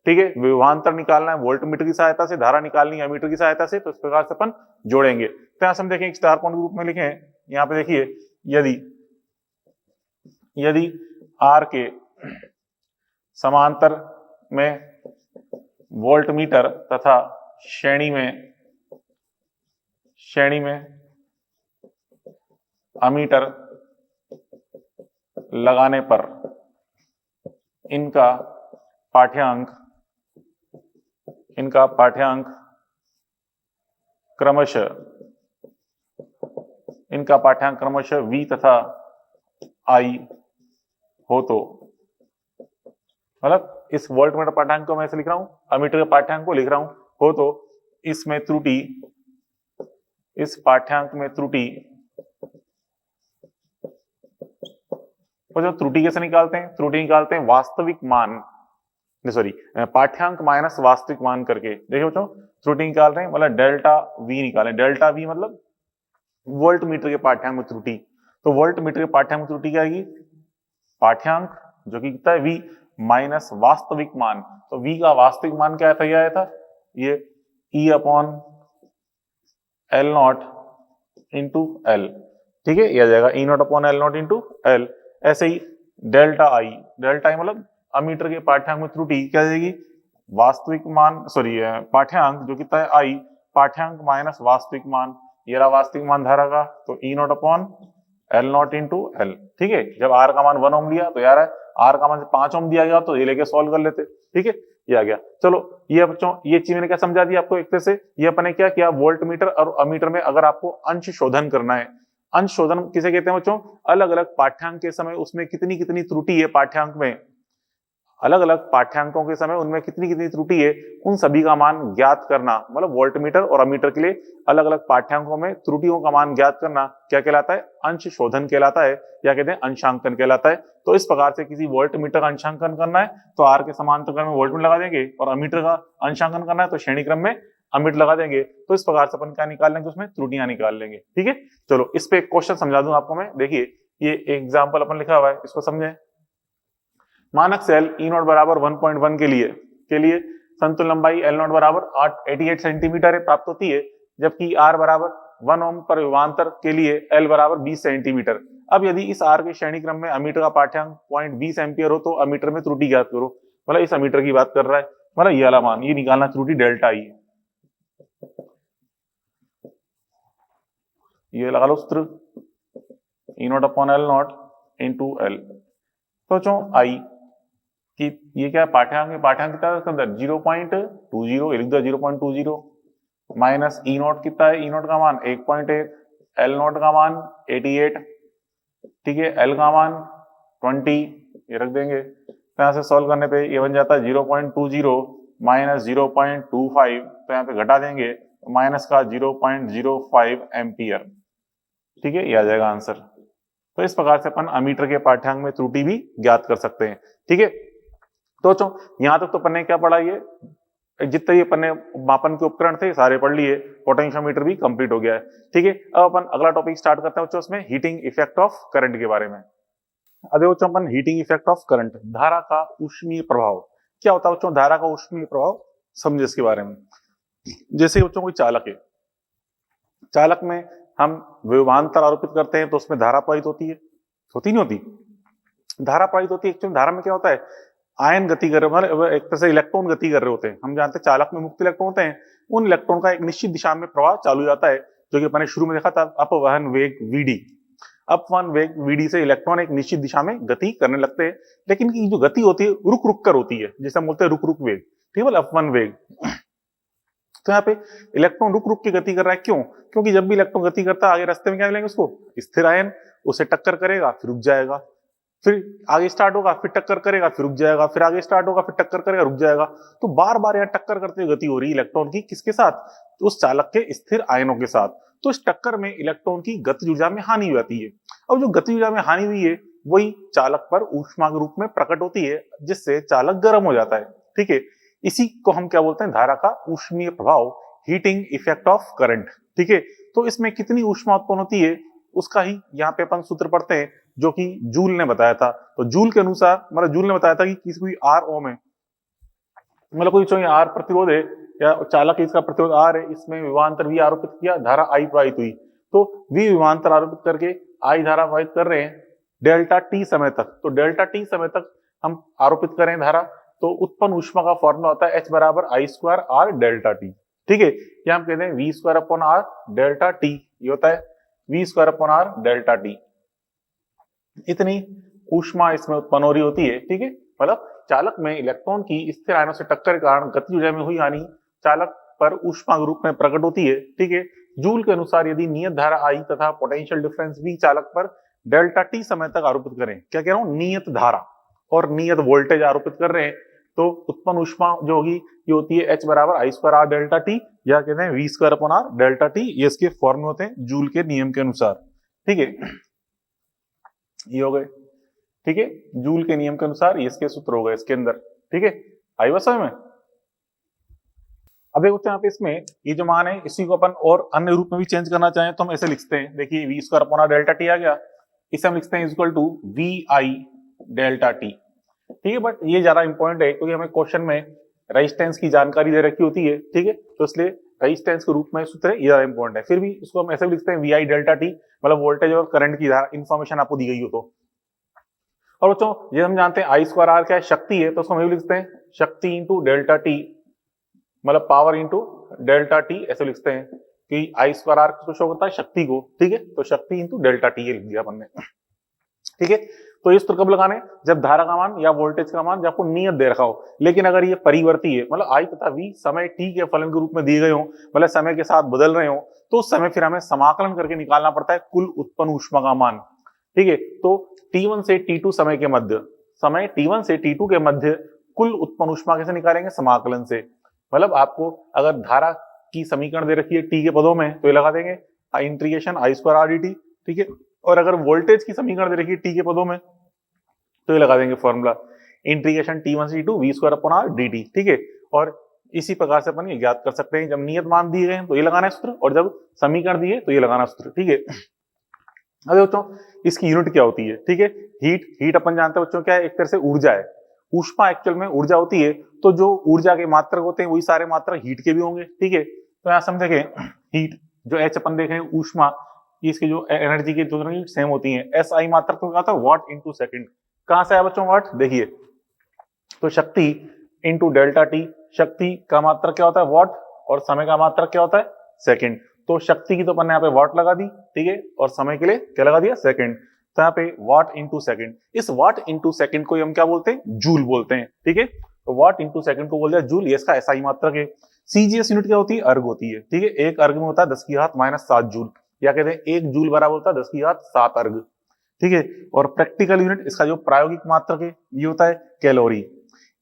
ठीक है, विभवांतर निकालना है वोल्ट मीटर की सहायता से, धारा निकालनी है अमीटर की सहायता से, तो इस प्रकार से अपन जोड़ेंगे। तो यहाँ से हम देखें स्टार पॉइंट ग्रुप में लिखे, यहाँ पे देखिए यदि R के समांतर में वोल्ट मीटर तथा श्रेणी में अमीटर लगाने पर इनका पाठ्यांक क्रमशः V तथा I हो तो, मतलब इस वोल्ट मीटर पाठ्यांक को मैं ऐसे लिख रहा हूं, अमीटर के पाठ्यांक को लिख रहा हूं, हो तो इसमें त्रुटि, इस पाठ्यांक में त्रुटि, और जो त्रुटि कैसे निकालते हैं, त्रुटि निकालते हैं वास्तविक मान, सॉरी पाठ्यांक माइनस वास्तविक मान करके। देखिए बच्चों त्रुटि निकाल रहे हैं, मतलब डेल्टा V निकालें, डेल्टा V मतलब वोल्ट मीटर के पाठ्यांक में त्रुटि। तो वोल्ट मीटर के पाठ्यांक में त्रुटि क्या आएगी, पाठ्यांक जो कि कितना है V माइनस वास्तविक मान, तो V का वास्तविक मान क्या आया था, ये E upon L not into L। ठीक है, ये आ जाएगा E not upon L not into L। ऐसे ही डेल्टा I मतलब अमीटर के पाठ्यांक में त्रुटि क्या जाएगी, वास्तविक मान, सॉरी पाठ्यांक जो कितना है I, पाठ्यांक माइनस वास्तविक मान, ये रहा वास्तविक मान धारा का, तो E not upon L not into L। ठीक है, जब R का मान 1 ओम लिया तो यार R का मान 5 ओम दिया गया तो ये लेके सॉल्व कर लेते। ठीक है, ये आ गया। चलो ये बच्चों ये चीज मैंने क्या समझा दी आपको, एक तरह से ये अपने क्या किया, वोल्ट मीटर और अमीटर में अगर आपको अंश शोधन करना है, अंश शोधन किसे कहते हैं बच्चों, अलग अलग पाठ्यांक के समय उसमें कितनी कितनी त्रुटि है पाठ्यांक में, अलग अलग पाठ्यांकों के समय उनमें कितनी कितनी त्रुटि है, उन सभी का मान ज्ञात करना, मतलब वोल्ट मीटर और अमीटर के लिए अलग अलग पाठ्यांकों में त्रुटियों का मान ज्ञात करना क्या कहलाता है, अंश शोधन कहलाता है, या कहते हैं अंशांकन कहलाता है। तो इस प्रकार से किसी वोल्ट मीटर का अंशांकन करना है तो R के समांतर क्रम में वोल्ट मीटर लगा देंगे, और अमीटर का अंशांकन करना है तो श्रेणी क्रम में अमिट लगा देंगे तो इस प्रकार से अपन क्या निकाल लेंगे, उसमें त्रुटियां निकाल लेंगे। ठीक है, चलो इस पे एक क्वेश्चन समझा दूं आपको मैं। देखिए ये एग्जाम्पल अपन लिखा हुआ है, इसको समझें। मानक सेल ई नॉट बराबर 1.1 के लिए संतुलन लंबाई एल नॉट बराबर 88 सेंटीमीटर प्राप्त होती है, जबकि आर बराबर 1 ओम पर विभवांतर के लिए एल बराबर 20 सेंटीमीटर। अब यदि इस आर के श्रेणी क्रम में अमीटर का पाठ्यांक 0.20 एम्पियर हो तो अमीटर में त्रुटि ज्ञात करो। मतलब इस अमीटर की बात कर रहा है, मतलब ये वाला मान, ये निकालना त्रुटि डेल्टा ई। ये लगा लो सूत्र, E naught upon L naught into L. सोचो आई कि ये क्या है, पाठ्यांक है, पाठ्यांक कितना है इसके अंदर 0.20, लिख दो 0.20 माइनस ई नॉट कितना है, ई नॉट का मान 1.1, एल नॉट का मान 88, ठीक है, एल का मान 20, ये रख देंगे। तो यहाँ से सॉल्व करने पे ये बन जाता है 0.20 माइनस 0.25, तो यहाँ पे घटा देंगे माइनस का 0.05 एम्पियर। ठीक है, ये आ जाएगा आंसर। तो इस प्रकार से अपन अमीटर के पाठ्यांक में त्रुटि भी ज्ञात कर सकते हैं। ठीक है, तो यहां तक तो अपन ने क्या पढ़ा, ये जितने ये अपन ने मापन के उपकरण थे सारे पढ़ लिए, पोटेंशियोमीटर भी कंप्लीट हो गया है। ठीक है, अब अपन अगला टॉपिक स्टार्ट करते हैं बच्चों, उसमें हीटिंग इफेक्ट ऑफ करंट के बारे में। अब देखो बच्चों अपन हीटिंग इफेक्ट ऑफ करंट, धारा का ऊष्मीय प्रभाव क्या होता है बच्चों, धारा का ऊष्मीय प्रभाव समझे इसके बारे में। जैसे बच्चों कोई चालक है, चालक में हम विभवांतर आरोपित करते हैं तो उसमें धारा प्रवाहित होती है, होती नहीं होती, धारा प्रवाहित होती है। एक्चुअली धारा में क्या होता है, आयन गति कर रहे, मतलब एक तरह से इलेक्ट्रॉन गति कर रहे होते हैं। हम जानते हैं चालक में मुक्त इलेक्ट्रॉन होते हैं, उन इलेक्ट्रॉन का एक निश्चित दिशा में प्रवाह चालू हो जाता है, जो कि अपने शुरू में देखा था, अपवहन वेग वीडी। अपवहन वेग वीडी से इलेक्ट्रॉन एक निश्चित दिशा में गति करने लगते हैं, लेकिन की जो गति होती है रुक रुक कर होती है, जिसे हम बोलते हैं रुक रुक वेग। ठीक है, अपवहन वेग। तो यहाँ पे इलेक्ट्रॉन रुक रुक की गति कर रहा है, क्यों? क्योंकि जब भी इलेक्ट्रॉन गति करता है आगे रास्ते में क्या मिलेंगे उसको, स्थिर आयन, उसे टक्कर करेगा फिर रुक जाएगा, फिर आगे स्टार्ट होगा फिर टक्कर करेगा फिर रुक जाएगा, फिर आगे स्टार्ट होगा फिर टक्कर करेगा रुक जाएगा। तो बार बार यहाँ टक्कर करते हुए गति हो रही है इलेक्ट्रॉन की, किसके साथ? तो उस चालक के स्थिर आयनों के साथ। तो इस टक्कर में इलेक्ट्रॉन की गतिज ऊर्जा में हानि हो जाती है। अब जो गतिज ऊर्जा में हानि हुई है वही चालक पर ऊष्मा के रूप में प्रकट होती है, जिससे चालक गर्म हो जाता है। ठीक है, इसी को हम क्या बोलते हैं, धारा का ऊष्मीय प्रभाव, हीटिंग इफेक्ट ऑफ करंट। ठीक है, तो इसमें कितनी ऊष्मा उत्पन्न होती है उसका ही यहाँ पे अपन सूत्र पढ़ते हैं, जो कि जूल ने बताया था। तो जूल के अनुसार, मतलब जूल ने बताया था कि किसी कोई आर ओम है, मतलब कोई जो आर प्रतिरोध है या चालक इसका प्रतिरोध आर है, इसमें विभवांतर वी आरोपित किया, धारा आई प्रवाहित हुई। तो वी विभवांतर आरोपित करके आई धारा प्रवाहित कर रहे हैं डेल्टा टी समय तक। तो डेल्टा टी समय तक हम आरोपित करें धारा, तो उत्पन्न ऊष्मा का फॉर्मूला होता है H बराबर I square R delta T. ठीक है, ये हम कहते हैं V square upon R delta T, ये होता है V square upon R delta T. इतनी ऊष्मा इसमें उत्पन्न हो रही होती है। ठीक है, मतलब चालक में इलेक्ट्रॉन की स्थिर आयनों से टक्कर के कारण गतिज ऊर्जा में हुई हानि चालक पर ऊष्मा के रूप में प्रकट होती है। ठीक है, जूल के अनुसार यदि नियत धारा आई तथा पोटेंशियल डिफरेंस भी चालक पर डेल्टा टी समय तक आरोपित करें, क्या कह रहा हूं, नियत धारा और नियत वोल्टेज आरोपित कर रहे हैं, तो उत्पन्न ऊष्मा जो होगी ये होती है H बराबर I square R delta T, या कहते हैं V square upon R delta T. ये इसके फॉर्मूले होते हैं जूल के नियम के अनुसार। ठीक है, ये हो गए। ठीक है, जूल के नियम के अनुसार ये इसके सूत्र हो गए इसके अंदर। ठीक है, आई बात समझ में? अब देखो यहाँ पे इसमें ये जो मान है इसी को अपन और अन्य रूप में भी चेंज करना चाहें तो हम ऐसे लिखते हैं, देखिए V square upon R delta T आ गया, इसे हम लिखते हैं equal to V I delta T. ठीक है, बट ये ज्यादा इंपॉर्टेंट है क्योंकि हमें क्वेश्चन में रेजिस्टेंस की जानकारी दे रखी होती है। ठीक है, तो इसलिए रेजिस्टेंस के रूप में सूत्र ये ज्यादा इंपॉर्टेंट है। फिर भी इसको हम ऐसे भी लिखते हैं वी आई डेल्टा टी, मतलब वोल्टेज और करंट की इंफॉर्मेशन आपको दी गई हो तो। और बच्चों ये हम जानते हैं आई स्क्वायर आर क्या है, शक्ति है, तो उसको हम ये लिखते हैं शक्ति इंटू डेल्टा टी, मतलब पावर इंटू डेल्टा टी, ऐसे लिखते हैं कि आई स्क्वायर आर किसको शो करता है, शक्ति को। ठीक है, तो शक्ति इंटू डेल्टा टी ये लिख दिया अपन ने। ठीक है, तो ये सूत्र कब लगाने, जब धारा का मान या वोल्टेज का मान जब आपको नियत दे रखा हो, लेकिन अगर ये परिवर्ती है, मतलब आई तथा वी समय टी के फलन के रूप में दिए गए हो, मतलब समय के साथ बदल रहे हो, तो उस समय फिर हमें समाकलन करके निकालना पड़ता है कुल उत्पन्न ऊष्मा का मान। ठीक है, तो T1 से T2 समय के मध्य, समय T1 से T2 के मध्य कुल उत्पन्न ऊष्मा कैसे निकालेंगे, समाकलन से। मतलब आपको अगर धारा की समीकरण दे रखी है टी के पदों में तो ये लगा देंगे integration I square are D T. ठीक है, और अगर वोल्टेज की समीकरण दे रखी है टी के पदों में तो ये लगा देंगे फॉर्मूला इंटीग्रेशन T1 से T2 V square upon R D T. ठीक है, और इसी प्रकार से अपन ये ज्ञात कर सकते हैं। जब नियत मान दिए गए तो ये लगाना है सूत्र, और जब समीकरण दिए तो ये लगाना सूत्र, ठीक है। अब बच्चों इसकी यूनिट क्या होती है, ठीक है। हीट अपन जानते हैं बच्चों क्या है, एक तरह से ऊर्जा है। ऊष्मा एक्चुअल में ऊर्जा होती है, तो जो ऊर्जा के मात्रक होते हैं वही सारे मात्रक हीट के भी होंगे, ठीक है। तो यहाँ समझेंगे हीट जो एच अपन देख रहे हैं, ऊष्मा, इसकी जो एनर्जी की जो यूनिट सेम होती है। एस आई मात्रक तो क्या था, वाट इंटू सेकंड। कहां से आया बच्चों वाट, देखिए तो शक्ति इंटू डेल्टा टी, शक्ति का मात्रक क्या होता है वाट, और समय का मात्रक क्या होता है सेकंड। तो शक्ति की तो अपन ने यहाँ पे वाट लगा दी, ठीक है, और समय के लिए क्या लगा दिया सेकंड। तो यहाँ पे वाट इंटू सेकंड, इस वाट इंटू सेकंड को हम क्या बोलते हैं, जूल बोलते हैं, ठीक है। तो वाट इंटू सेकंड को बोल दिया जूल, ये इसका एसआई मात्रक है। सीजीएस यूनिट क्या होती है, अर्ग होती है, ठीक है। एक अर्ग में होता है 10⁻⁷ जूल, या कहते हैं एक जूल बराबर होता है 10⁻⁷ अर्ग, ठीक है। और प्रैक्टिकल यूनिट इसका जो प्रायोगिक मात्रक है ये होता है कैलोरी।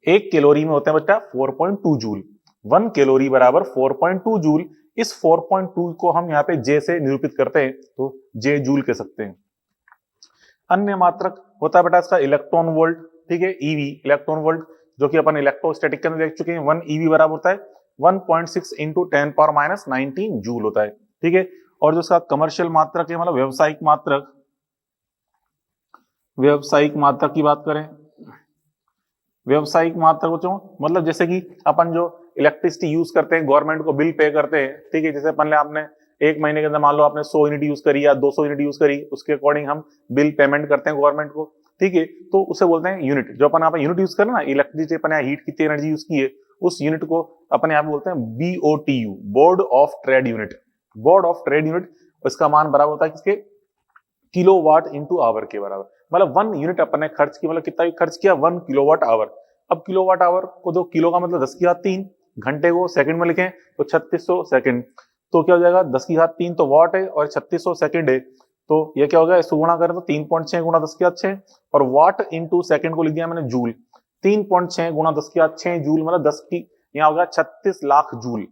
एक कैलोरी में होता है बच्चा 4.2 जूल, 1 कैलोरी बराबर 4.2 जूल। इस 4.2 को हम यहाँ पे जे से निरूपित करते हैं, तो जे जूल कह सकते हैं। अन्य मात्रक होता है बेटा इसका इलेक्ट्रॉन वोल्ट, ठीक है, ईवी, इलेक्ट्रॉन वोल्ट, जो कि अपन इलेक्ट्रोस्टैटिक के अंदर देख चुके हैं। 1 ईवी बराबर होता है 1.6 इंटू 10⁻⁻19 जूल होता है, ठीक है। और जो इसका कमर्शियल मात्रक है, मतलब व्यवसायिक मात्रक, व्यवसायिक मात्रक की बात करें, व्यवसायिक मात्रक बच्चों मतलब जैसे कि अपन जो इलेक्ट्रिसिटी यूज करते हैं, गवर्नमेंट को बिल पे करते हैं, ठीक है। जैसे अपन ने आपने एक महीने के अंदर मान लो आपने 100 यूनिट यूज करी या 200 यूनिट यूज करी, उसके अकॉर्डिंग हम बिल पेमेंट करते हैं गवर्नमेंट को, ठीक है। तो उसे बोलते हैं यूनिट। जो अपन यहाँ पे यूनिट यूज करें ना, इलेक्ट्रिसिटी अपन यहाँ हीट कितनी एनर्जी यूज की है, उस यूनिट को अपन यहाँ पे बोलते हैं BOTU, board of trade unit. Board of trade unit, इसका मान बराबर होता है किसके, किलोवाट इंटू आवर के बराबर। मतलब 1 यूनिट अपन ने खर्च की, मतलब कितना खर्च किया, 1 किलोवाट आवर। अब किलोवाट आवर को दो किलो का मतलब 10⁻3, घंटे को सेकंड में लिखें तो 3600 सेकंड। तो क्या हो जाएगा, 10⁻3 तो वाट है और 3600 सेकंड है, तो ये क्या हो गया, इसको गुणा करें तो 3.6 गुणा 10⁻6, और वाट इंटू सेकंड को लिख दिया मैंने जूल। 3.6 गुणा 10⁻6 जूल, मतलब 10 की यहाँ होगा 36 लाख जूल,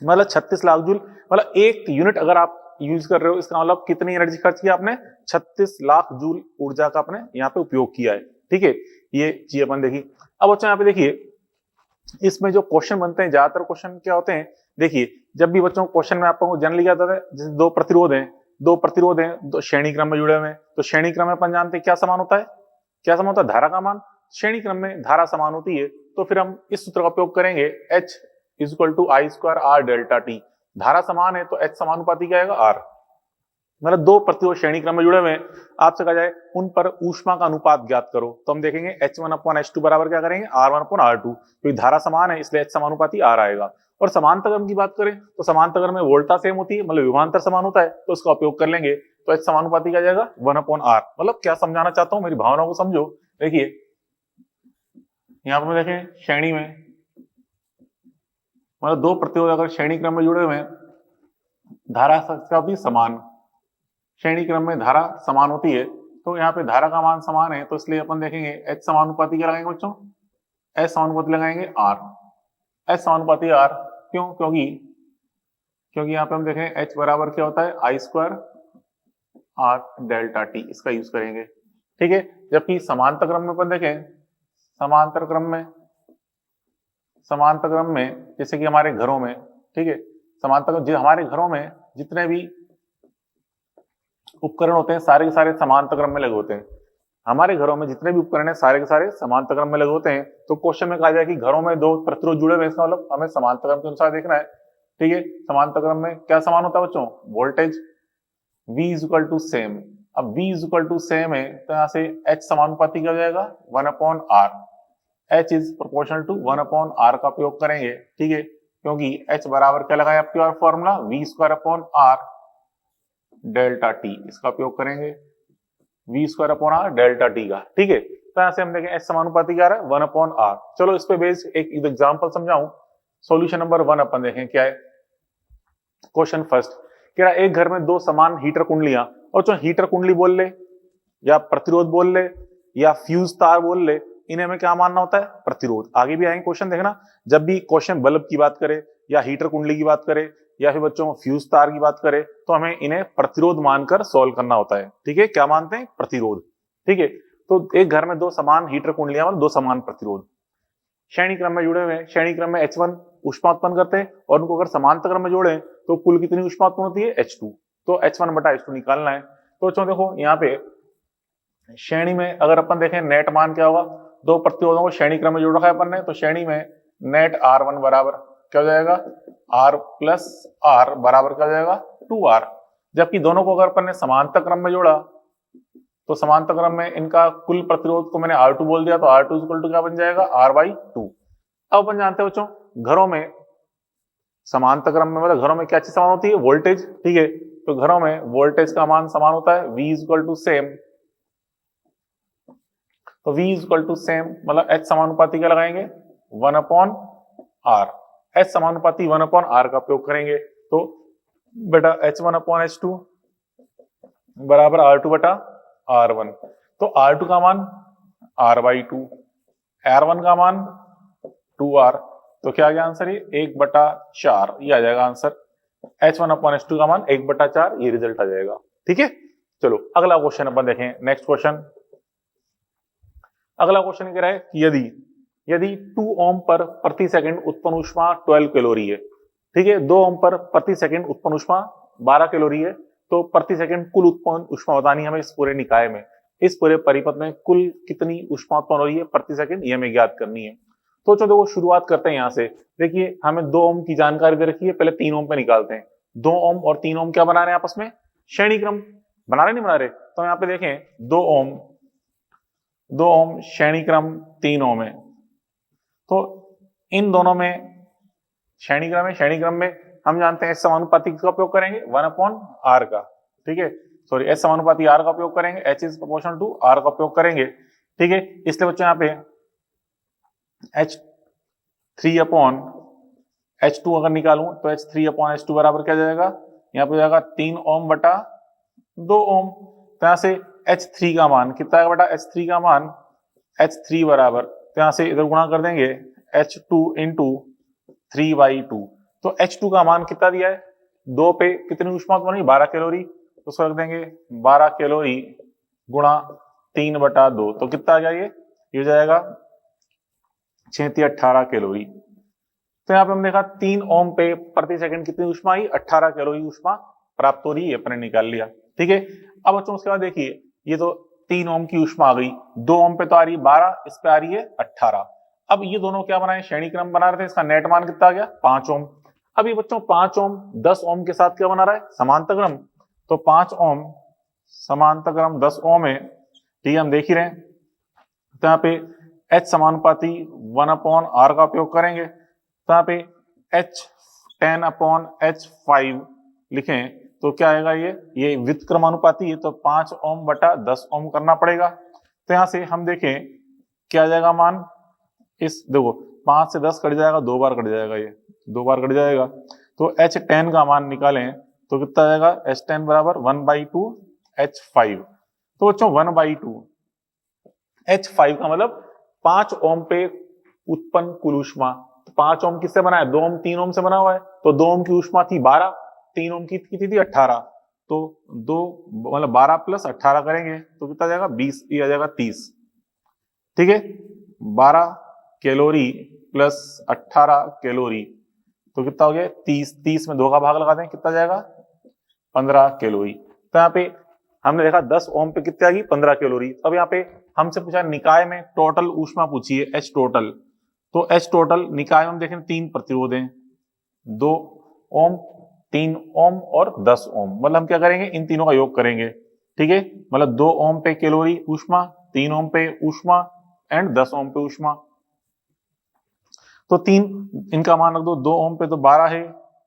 मतलब 36 लाख जूल। मतलब एक यूनिट अगर आप यूज कर रहे हो, इसका मतलब कितनी एनर्जी खर्च किया आपने, 36 लाख जूल ऊर्जा का आपने यहाँ पे उपयोग किया है, ठीक है। ये चीज अपन देखी। अब बच्चों यहाँ पे देखिए इसमें जो क्वेश्चन बनते हैं, ज्यादातर क्वेश्चन क्या होते हैं, देखिए जब भी बच्चों क्वेश्चन में आपको जनरली क्या होता है, जैसे दो प्रतिरोध हैं, दो श्रेणी क्रम में जुड़े हुए हैं, तो श्रेणी क्रम में अपन जानते हैं क्या समान होता है, क्या समान होता है, धारा का मान। श्रेणी क्रम में धारा समान होती है, तो फिर हम इस सूत्र का उपयोग करेंगे, H = I² R delta T. धारा समान है तो H समानुपाती क्या आएगा, R। मतलब दो प्रतिरोध श्रेणी क्रम में जुड़े हुए हैं, आपसे कहा जाए उन पर ऊष्मा का अनुपात ज्ञात करो, तो हम देखेंगे H1/H2 बराबर क्या करेंगे, R1/R2। क्योंकि धारा समान है इसलिए H समानुपाती R आएगा। और समांतर क्रम की बात करें तो समांतर क्रम में वोल्टा सेम होती है, मतलब विभवांतर समान होता है, तो उसका उपयोग कर लेंगे, तो H समानुपाती क्या जाएगा 1/R। मतलब क्या समझाना चाहता हूं, मेरी भावना को समझो। देखिए यहाँ पर देखें श्रेणी में, मतलब दो प्रतिरोध अगर श्रेणी क्रम में जुड़े हुए हैं, धारा क्या होती है समान, श्रेणी क्रम में धारा समान होती है, तो यहाँ पे धारा का मान समान है, तो इसलिए अपन देखेंगे H समानुपाती क्या लगाएंगे बच्चों, H समानुपाती लगाएंगे R। H समानुपाती R क्यों, क्योंकि यहाँ पे हम देखें H बराबर क्या होता है, I² R डेल्टा टी, इसका यूज करेंगे, ठीक है। जबकि समांतर क्रम में अपन देखें, समांतर क्रम में जैसे कि हमारे घरों में, ठीक है, हमारे घरों में जितने भी उपकरण होते हैं सारे के सारे समांतर क्रम में लगे होते हैं। हमारे घरों में जितने भी उपकरण हैं सारे के सारे समांतर क्रम में लगे होते हैं। तो क्वेश्चन में कहा जाए कि घरों में दो प्रतिरोध जुड़े हुए, इसका मतलब हमें समांतर क्रम के अनुसार देखना है, ठीक है। समांतर क्रम में क्या समान होता है बच्चों, वोल्टेज V = सेम। अब V = सेम है तो यहाँ से H समानुपाती क्या हो जाएगा 1/R। H is proportional to 1/R का प्रयोग करेंगे, ठीक है, क्योंकि H बराबर क्या लगाया आपकी और फॉर्मूला V²/R डेल्टा टी, इसका उपयोग करेंगे V²/R डेल्टा टी का, ठीक है। तो यहां से हम देखें H समानुपाती क्या है 1/R। चलो इस पे बेस एक एग्जांपल समझाऊं। सॉल्यूशन नंबर 1 अपन देखें क्या है। क्वेश्चन फर्स्ट कह रहा एक घर में दो समान हीटर कुंडलियां, और जो हीटर कुंडली बोल ले या प्रतिरोध बोल ले या फ्यूज तार बोल ले, इन्हें हमें क्या मानना होता है, प्रतिरोध। आगे भी आएंगे क्वेश्चन, देखना जब भी क्वेश्चन बल्ब की बात करे या हीटर कुंडली की बात करे या फिर बच्चों फ्यूज तार की बात करे, तो हमें इन्हें प्रतिरोध मानकर सॉल्व करना होता है, ठीक है। क्या मानते हैं, प्रतिरोध, ठीक है। तो एक घर में दो समान हीटर कुंडलियां और दो समान प्रतिरोध। श्रेणी क्रम में जुड़े हुए हैं, श्रेणी क्रम में H1 ऊष्मा उत्पन्न करते हैं और उनको अगर समांतर क्रम में जोड़े तो कुल कितनी ऊष्मा उत्पन्न होती है H2। तो H1 बटा H2 निकालना है। तो बच्चों देखो यहाँ पे श्रेणी में अगर अपन देखें नेट मान क्या होगा, दो प्रतिरोधों को श्रेणी क्रम में जोड़ रखा है अपन ने, तो श्रेणी में नेट R1 बराबर क्या हो जाएगा, R प्लस R बराबर क्या हो जाएगा 2R। जबकि दोनों को अगर अपन ने समांतर क्रम में जोड़ा तो समांतर क्रम में इनका कुल प्रतिरोध को मैंने R2 बोल दिया, तो R2 इक्वल टू क्या बन जाएगा R/2। अब अपन जानते हैं बच्चों घरों में समांतर क्रम में मतलब घरों में क्या चीज समान होती है, वोल्टेज। ठीक है, तो घरों में वोल्टेज का मान समान होता है V इक्वल टू सेम। तो V इक्वल टू सेम मतलब H समानुपाती क्या लगाएंगे 1/R। H समानुपाती 1/R का प्रयोग करेंगे तो बेटा H1/H2 बराबर R2 बटा R1। तो R2 का मान R/2, R1 का मान 2R। तो क्या आ गया आंसर, ये 1/4 ये आ जाएगा आंसर। H1/H2 का मान 1/4 ये रिजल्ट आ जाएगा। ठीक है, चलो अगला क्वेश्चन अपन देखें। नेक्स्ट क्वेश्चन, अगला क्वेश्चन कह रहा है कि यदि 2 ओम पर प्रति सेकंड उत्पन्न ऊष्मा 12 कैलोरी है, ठीक है, 2 ओम पर प्रति सेकंड उत्पन्न ऊष्मा 12 कैलोरी है, तो प्रति सेकंड कुल उत्पन्न ऊष्मा बतानी है हमें इस पूरे निकाय में, इस पूरे परिपथ में कुल कितनी ऊष्मा उत्पन्न हो रही है प्रति सेकंड, ये हमें ज्ञात करनी है। तो चलो देखो शुरुआत करते हैं यहाँ से। देखिए हमें 2 ओम की जानकारी दे रखी है, पहले 3 ओम पे निकालते हैं। 2 ओम और 3 ओम क्या बना रहे हैं आपस में, श्रेणी क्रम बना रहे नहीं बना रहे। तो यहाँ पे देखें 2 ओम श्रेणी क्रम 3 ओम है, तो इन दोनों में श्रेणी क्रम में हम जानते हैं समानुपाती का उपयोग करेंगे 1/R का। ठीक है, सॉरी एस समानुपाती R का उपयोग करेंगे, H is proportional to R का उपयोग करेंगे। ठीक है, इसलिए बच्चों यहाँ पे H3/H2 अगर निकालूं तो H3/H2 बराबर क्या जाएगा, यहाँ पे जाएगा 3 ओम बटा 2 ओम। तो यहाँ से H3 का मान कितना है बेटा, H3 का मान H3 बराबर, तो यहाँ से इधर गुणा कर देंगे H2 इंटू 3/2। तो H2 का मान कितना दिया है, 2 पे कितनी ऊष्मा उत्पन्न हुई 12 कैलोरी, तो उसको रख देंगे 12 कैलोरी गुणा 3/2। तो कितना आ गया ये हो जाएगा 18 कैलोरी। तो यहाँ पे हम देखा 3 ओम पे प्रति सेकंड कितनी ऊष्मा आई, 18 कैलोरी ऊष्मा प्राप्त हो रही है, अपने निकाल लिया। ठीक है, अब बच्चों उसके बाद देखिए ये तो 3 ओम की ऊष्मा आ गई, 2 ओम पे तो आ रही है 12, इस पे आ रही है 18। अब ये दोनों क्या बनाए, श्रेणी क्रम बना रहे थे, इसका नेट मान कितना आ गया 5 ओम। अब ये बच्चों 5 ओम 10 ओम के साथ क्या बना रहा है, समांतर क्रम। तो 5 ओम समांतर क्रम 10 ओम है, ठीक है, हम देख ही रहे हैं। तो यहाँ पे H समानुपाती 1/R का उपयोग करेंगे, तो यहाँ पे H10/H5 लिखें तो क्या आएगा, ये व्युत्क्रमानुपाती है, तो 5 ओम बटा 10 ओम करना पड़ेगा। तो यहाँ से हम देखें क्या आ जाएगा मान, इस देखो 5 से 10 कट जाएगा, 2 बार कट जाएगा, ये 2 बार कट जाएगा। तो H10 का मान निकालें तो कितना आएगा, H10 बराबर 1/2 H5। तो बच्चों 1/2 H5 का मतलब 5 ओम पे उत्पन्न कुल ऊष्मा। 5 ओम किससे बना है, 2 ओम 3 ओम से बना हुआ है, तो 2 ओम की ऊष्मा थी 12, 3 ओम की कितनी थी 18, तो 2 मतलब 12 प्लस 18 करेंगे तो कितना जाएगा 20, ये आ जाएगा 30। ठीक है, 12 कैलोरी प्लस 18 कैलोरी तो कितना हो गया 30, 30 में 2 का भाग लगा दें कितना जाएगा 15 कैलोरी। तो यहाँ पे हमने देखा 10 ओम पे कितने आ गई 15 कैलोरी। अब यहाँ पे हमसे पूछा निकाय में टोटल ऊष्मा पूछी है H टोटल, तो H टोटल निकाय में हम देखें 3 प्रतिरोध हैं, 2 ओम 3 ओम और 10 ओम, मतलब हम क्या करेंगे इन तीनों का योग करेंगे। ठीक है, मतलब 2 ओम पे कैलोरी ऊष्मा, 3 ओम पे ऊष्मा एंड 10 ओम पे ऊष्मा। तो 3 इनका मान रख दो, 2 ओम पे तो 12 है,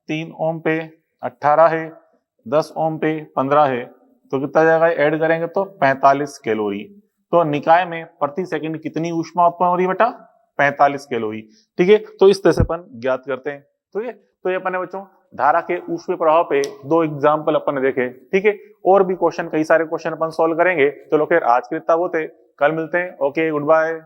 3 ओम पे 18 है, 10 ओम पे 15 है, तो कितना जाएगा ऐड करेंगे तो 45 कैलोरी। तो निकाय में प्रति सेकंड कितनी ऊष्मा उत्पन्न हो रही है बेटा 45 कैलोरी। ठीक है, तो इस तरह से अपन ज्ञात करते हैं। ठीक है, तो ये अपन ने बच्चों धारा के ऊष्मीय प्रभाव पे 2 एग्जाम्पल अपन ने देखे। ठीक है, और भी क्वेश्चन कई सारे क्वेश्चन अपन सॉल्व करेंगे। चलो फिर आज के लिए इतना बहुत है, कल मिलते हैं। Okay, good bye.